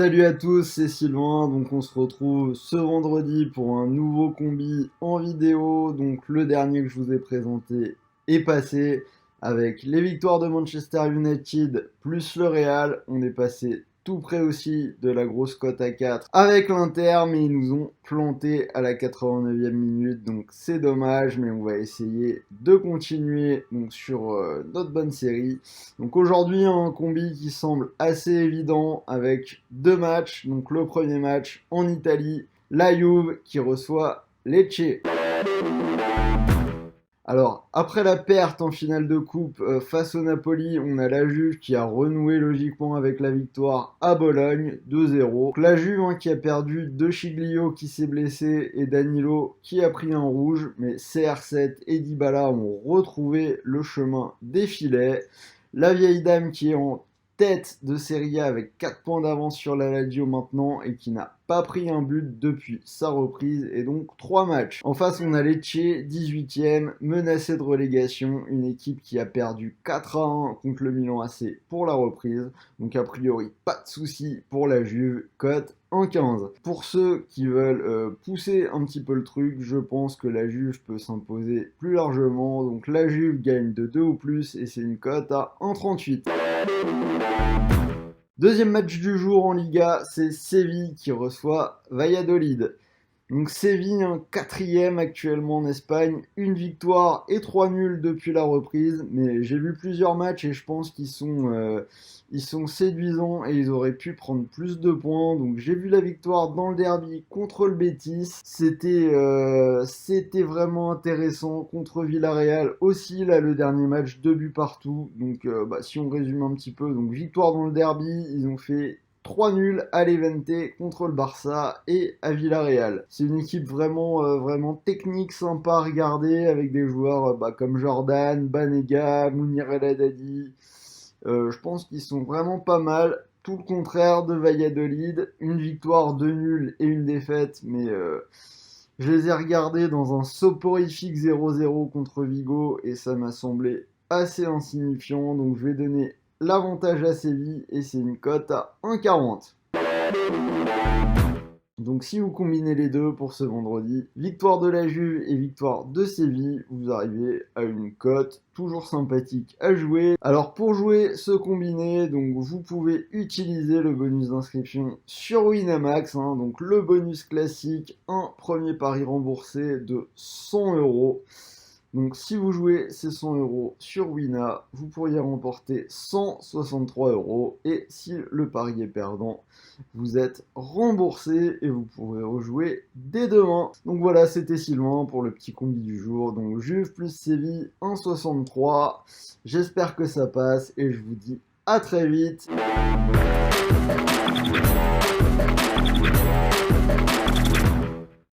Salut à tous, c'est Sylvain, donc on se retrouve ce vendredi pour un nouveau combi en vidéo, donc le dernier que je vous ai présenté est passé avec les victoires de Manchester United plus le Real, on est passé tout près aussi de la grosse cote à 4 avec l'Inter, mais ils nous ont planté à la 89e minute, donc c'est dommage, mais on va essayer de continuer donc sur notre bonne série. Donc aujourd'hui un combi qui semble assez évident avec deux matchs, donc le premier match en Italie, la Juve qui reçoit Lecce. Alors, après la perte en finale de coupe face au Napoli, on a la Juve qui a renoué logiquement avec la victoire à Bologne, 2-0. La Juve qui a perdu De Sciglio qui s'est blessé et Danilo qui a pris un rouge, mais CR7 et Dybala ont retrouvé le chemin des filets. La vieille dame qui est en tête de Serie A avec 4 points d'avance sur la Lazio maintenant et qui n'a pas pris un but depuis sa reprise et donc 3 matchs. En face on a Lecce, 18ème, menacé de relégation, une équipe qui a perdu 4-1 contre le Milan AC pour la reprise, donc a priori pas de soucis pour la Juve, cote 1,15. Pour ceux qui veulent pousser un petit peu le truc, je pense que la Juve peut s'imposer plus largement, donc la Juve gagne de 2 ou plus et c'est une cote à 1,38. Deuxième match du jour en Liga, c'est Séville qui reçoit Valladolid. Donc Séville, quatrième actuellement en Espagne, une victoire et 3 nuls depuis la reprise, mais j'ai vu plusieurs matchs et je pense qu'ils sont séduisants et ils auraient pu prendre plus de points. Donc j'ai vu la victoire dans le derby contre le Betis, c'était vraiment intéressant contre Villarreal aussi, là le dernier match, 2 buts partout. Donc si on résume un petit peu, donc victoire dans le derby, ils ont fait 3 nuls à l'Evente contre le Barça et à Villarreal. C'est une équipe vraiment technique, sympa à regarder, avec des joueurs comme Jordan, Banega, Mounir El Haddadi. Je pense qu'ils sont vraiment pas mal. Tout le contraire de Valladolid. Une victoire, 2 nuls et une défaite, mais je les ai regardés dans un soporifique 0-0 contre Vigo et ça m'a semblé assez insignifiant. Donc je vais donner l'avantage à Séville et c'est une cote à 1,40. Donc si vous combinez les deux pour ce vendredi, victoire de la Juve et victoire de Séville, vous arrivez à une cote toujours sympathique à jouer. Alors pour jouer ce combiné, donc vous pouvez utiliser le bonus d'inscription sur Winamax, donc le bonus classique, un premier pari remboursé de 100 €. Donc si vous jouez ces 100 € sur Wina, vous pourriez remporter 163 € et si le pari est perdant, vous êtes remboursé et vous pourrez rejouer dès demain. Donc voilà, c'était Sylvain pour le petit combi du jour. Donc Juve plus Séville 1,63. J'espère que ça passe et je vous dis à très vite.